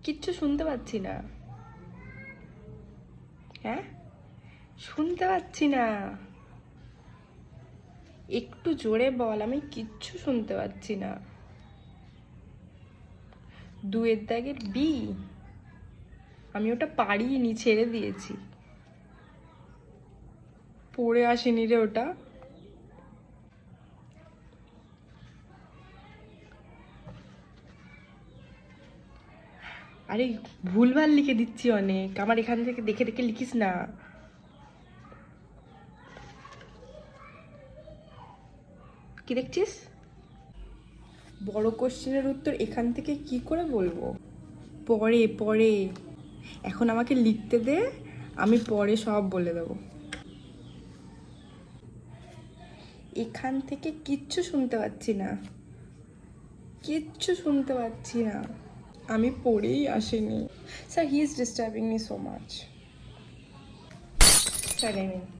কিচ্ছু শুনতে পাচ্ছি না। হ্যাঁ, শুনতে পাচ্ছি না। একটু জোরে বল, আমি কিচ্ছু শুনতে পাচ্ছি না। দুয়ের দাগের বি, আমি ওটা পারিনি, ছেড়ে দিয়েছি। পড়ে আসেনি রে ওটা। আরে ভুলভাল লিখে দিচ্ছি অনেক, আমার এখান থেকে দেখে দেখে লিখিস না। কি দেখছিস? বড় কোশ্চেনের উত্তর এখান থেকে কি করে বলবো? পরে পরে, এখন আমাকে লিখতে দে, আমি পরে সব বলে দেবো। এখান থেকে কিচ্ছু শুনতে পাচ্ছি না, কিচ্ছু শুনতে পাচ্ছি না। আমি পড়েই আসিনি। Sir, he is disturbing me so much. Sir,